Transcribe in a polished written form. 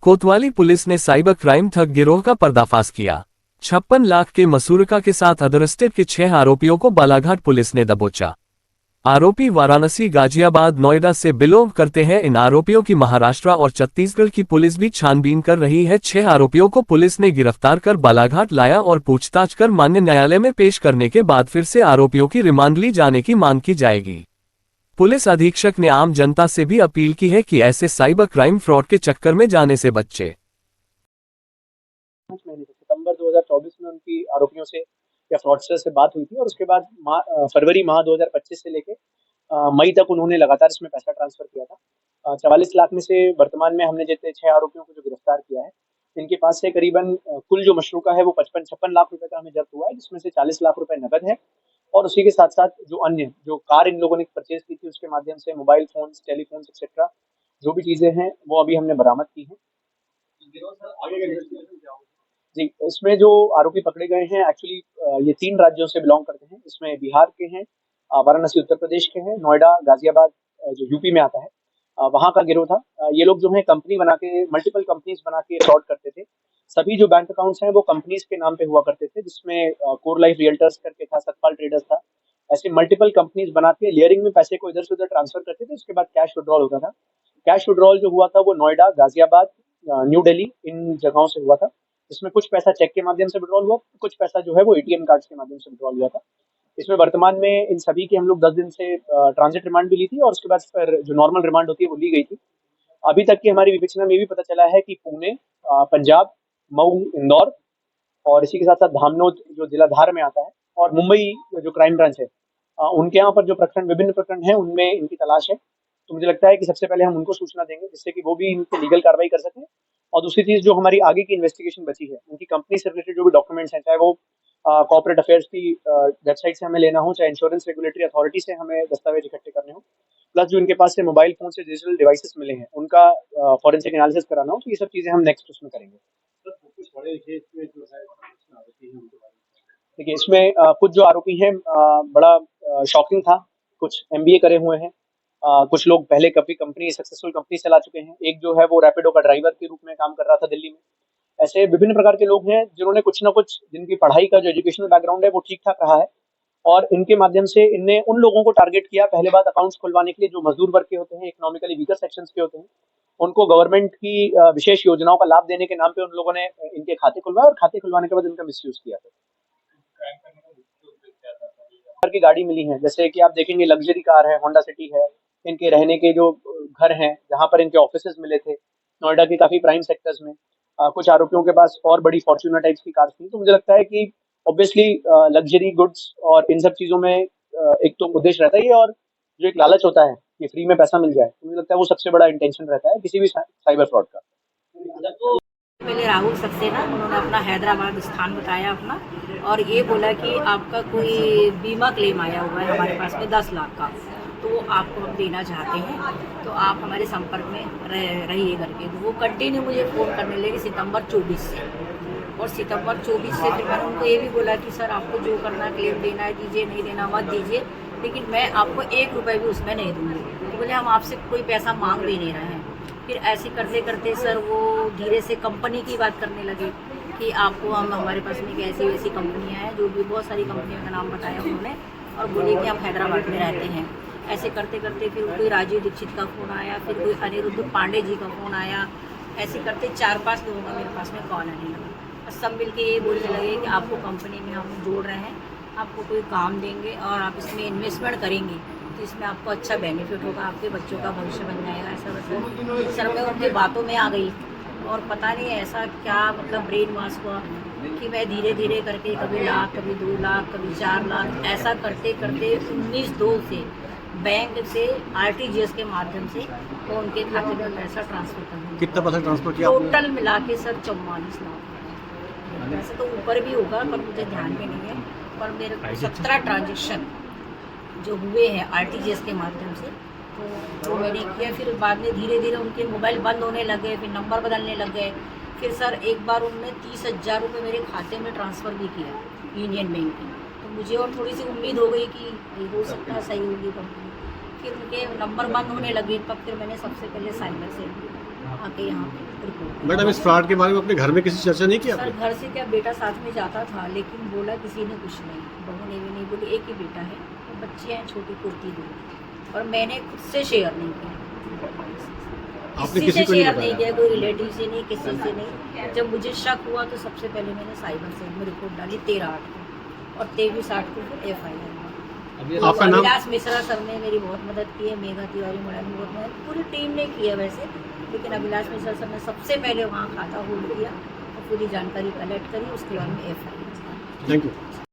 कोतवाली पुलिस ने cyber crime ठग गिरोह का पर्दाफाश किया। 56 लाख के मसूरका के साथ अरेस्टेड के 6 आरोपियों को बालाघाट पुलिस ने दबोचा। आरोपी वाराणसी, गाजियाबाद, नोएडा से बिलोंग करते हैं। इन आरोपियों की महाराष्ट्र और छत्तीसगढ़ की पुलिस भी छानबीन कर रही है। 6 आरोपियों को पुलिस ने गिरफ्तार कर बालाघाट लाया और पूछताछ कर मान्य न्यायालय में पेश करने के बाद फिर से आरोपियों की रिमांड ली जाने की मांग की जाएगी। पुलिस अधीक्षक ने आम जनता से भी अपील की है कि ऐसे साइबर क्राइम फ्रॉड के चक्कर में जाने से बचे। सितंबर 2024 में उनकी आरोपियों से या फ्रॉडस्टर से बात हुई थी और उसके बाद फरवरी माह 2025 से लेके मई तक उन्होंने लगातार इसमें पैसा ट्रांसफर किया था। 44 लाख में से वर्तमान में हमने जितने 6 आरोपियों को जो गिरफ्तार किया है, इनके पास से करीबन कुल जो मशरूका है वो 56 लाख रुपए का हमें जब्त हुआ है, जिसमें से 40 लाख रुपए नकद है और उसी के साथ साथ जो अन्य जो कार इन लोगों ने परचेज की थी उसके माध्यम से मोबाइल फोन्स, टेलीफोन्स एक्सेट्रा जो भी चीजें हैं वो अभी हमने बरामद की हैं। जी, इसमें जो आरोपी पकड़े गए हैं एक्चुअली ये 3 राज्यों से बिलोंग करते हैं। इसमें बिहार के हैं, वाराणसी उत्तर प्रदेश के हैं, नोएडा गाजियाबाद जो यूपी में आता है वहाँ का गिरोह था। ये लोग जो है कंपनी बना के मल्टीपल कंपनीज बना के फ्रॉड करते थे। सभी जो बैंक अकाउंट्स हैं वो कंपनीज के नाम पे हुआ करते थे, जिसमें कोर लाइफ रियल्टर्स करके था, सतपाल ट्रेडर्स था। ऐसे मल्टीपल कंपनीज बना के लेयरिंग में पैसे को इधर से उधर ट्रांसफर करते थे। उसके बाद कैश विड्रॉल होता था। कैश विड्रॉल जो हुआ था वो नोएडा, गाजियाबाद, न्यू दिल्ली इन जगहों से हुआ था। इसमें कुछ पैसा चेक के माध्यम से विड्रॉल हुआ, कुछ पैसा जो है वो एटीएम कार्ड्स के माध्यम से विड्रॉल हुआ था। इसमें वर्तमान में इन सभी की हम लोग 10 दिन से ट्रांजिट रिमांड भी ली थी और उसके बाद फिर जो नॉर्मल रिमांड होती है वो ली गई थी। अभी तक की हमारी विवेचना में भी पता चला है कि पुणे, पंजाब, मऊ, इंदौर और इसी के साथ साथ धामनोद जो जिला धार में आता है और मुंबई जो क्राइम ब्रांच है, उनके यहाँ पर जो प्रकरण विभिन्न प्रकरण हैं उनमें इनकी तलाश है। तो मुझे लगता है कि सबसे पहले हम उनको सूचना देंगे जिससे कि वो भी इन पे लीगल कार्रवाई कर सकें। और दूसरी चीज जो हमारी आगे की इन्वेस्टिगेशन बची है, उनकी कंपनी से रिलेटेड जो भी डॉक्यूमेंट्स हैं, चाहे वो कॉर्पोरेट अफेयर्स की वेबसाइट से हमें लेना हो, चाहे इंश्योरेंस रेगुलेटरी अथॉरिटी से हमें दस्तावेज इकट्ठे करने हो, प्लस जो इनके पास से मोबाइल फोन से डिजिटल डिवाइसेस मिले हैं उनका फॉरेंसिक एनालिसिस कराना हो, तो ये सब चीजें हम नेक्स्ट उसमें करेंगे। देखिए, इसमें कुछ जो आरोपी हैं बड़ा शॉकिंग था। कुछ एमबीए करे हुए हैं, कुछ लोग पहले कभी कंपनी सक्सेसफुल कंपनी चला चुके हैं। एक जो है वो रैपिडो का ड्राइवर के रूप में काम कर रहा था दिल्ली में। ऐसे विभिन्न प्रकार के लोग हैं जिन्होंने कुछ ना कुछ, जिनकी पढ़ाई का जो एजुकेशनल बैकग्राउंड है वो ठीक ठाक रहा है और इनके माध्यम से इनने उन लोगों को टारगेट किया पहले बात अकाउंट्स खुलवाने के लिए जो मजदूर वर्ग के होते हैं, इकोनॉमिकली वीकर सेक्शंस के होते हैं। उनको गवर्नमेंट की विशेष योजनाओं का लाभ देने के नाम पे उन लोगों ने इनके खाते खुलवाए और खाते खुलवाने के बाद इनका मिसयूज किया था। की गाड़ी मिली है, जैसे कि आप देखेंगे लग्जरी कार है, होंडा सिटी है, इनके रहने के जो घर हैं जहाँ पर इनके ऑफिसेज मिले थे नोएडा के काफी प्राइम सेक्टर्स में। कुछ आरोपियों के पास और बड़ी फॉर्च्यूनर टाइप्स की कार्स थी। तो मुझे लगता है कि ऑब्वियसली लग्जरी गुड्स और इन सब चीजों में एक तो उद्देश्य रहता ही है और जो एक लालच होता है कि फ्री में पैसा मिल जाए, तो मुझे लगता है वो सबसे बड़ा इंटेंशन रहता है किसी भी साइबर फ्रॉड का। पहले राहुल सक्सेना, उन्होंने अपना हैदराबाद स्थान बताया अपना और ये बोला कि आपका कोई बीमा क्लेम आया हुआ है हमारे पास में 10 लाख का, तो आपको हम देना चाहते हैं, तो आप हमारे संपर्क में रहिए करके। तो वो कंटिन्यू मुझे फ़ोन करने लगे सितंबर 24 से, और सितंबर 24 से फिर मैंने उनको ये भी बोला कि सर आपको जो करना क्लेम देना है दीजिए, नहीं देना मत दीजिए, लेकिन मैं आपको 1 रुपये भी उसमें नहीं दूँगी। तो बोले हम आपसे कोई पैसा मांग भी नहीं रहे हैं। फिर ऐसे करते करते सर वो धीरे से कंपनी की बात करने लगे कि आपको हम, हमारे पास में ऐसी वैसी कंपनियां हैं, जो भी बहुत सारी कंपनियों का नाम बताया उन्होंने और बोले कि हम हैदराबाद में रहते हैं। ऐसे करते करते फिर कोई राजीव दीक्षित का फ़ोन आया, फिर कोई अनिरुद्ध पांडे जी का फ़ोन आया। ऐसे करते 4-5 लोगों का मेरे पास में कॉल आने लगा और सब मिल के ये बोलने लगे कि आपको कंपनी में हम जोड़ रहे हैं, आपको कोई काम देंगे और आप इसमें इन्वेस्टमेंट करेंगे तो इसमें आपको अच्छा बेनिफिट होगा, आपके बच्चों का भविष्य बन जाएगा। ऐसा वैसा सर मैं उनकी बातों में आ गई और पता नहीं ऐसा क्या मतलब ब्रेन वॉश हुआ कि मैं धीरे धीरे करके कभी लाख, कभी 2 लाख, कभी 4 लाख, ऐसा करते करते 19/2 से बैंक से आरटीजीएस के माध्यम से वो उनके खाते में पैसा ट्रांसफ़र करना। कितना पैसा ट्रांसफ़र किया? टोटल मिला के सर 44 लाख। वैसे तो ऊपर भी होगा पर मुझे ध्यान में नहीं है, पर मेरे को 17 ट्रांजेक्शन जो हुए हैं आरटीजीएस के माध्यम से तो वो मैंने किया। फिर बाद में धीरे धीरे उनके मोबाइल बंद होने लगे, फिर नंबर बदलने लग गए। फिर सर एक बार उनने 30,000 रुपये मेरे खाते में ट्रांसफ़र भी किया यूनियन बैंक में। तो मुझे और थोड़ी सी उम्मीद हो गई कि हो सकता है सही होगी कंपनी। फिर उनके नंबर बंद होने लगे, तब फिर मैंने सबसे पहले साइबर से आके यहाँ पे रिपोर्ट। मैडम इस फ्रॉड के बारे में अपने घर में किसी से चर्चा नहीं की सर आपने? घर से क्या बेटा साथ में जाता था, लेकिन बोला किसी ने कुछ नहीं, बहू ने भी नहीं बोली, एक ही बेटा है, तो बच्चे हैं छोटी कुर्ती दो, और मैंने खुद से शेयर नहीं किया, आपने किसी किसी से को नहीं शेयर नहीं बताया? किया, कोई रिलेटिव से नहीं, किसी से नहीं। जब मुझे शक हुआ तो सबसे पहले मैंने साइबर सेल में रिपोर्ट डाली 13/8 को, और 23/8 को फिर FIR। आपका नाम? अभिलाष मिश्रा सर ने मेरी बहुत मदद की है, मेघा तिवारी मैडम ने बहुत मदद, पूरी टीम ने की है वैसे, लेकिन अभिलाष मिश्रा सर ने सबसे पहले वहाँ खाता होल्ड किया और पूरी जानकारी कलेक्ट करी, उसके बाद में FIR। Thank you.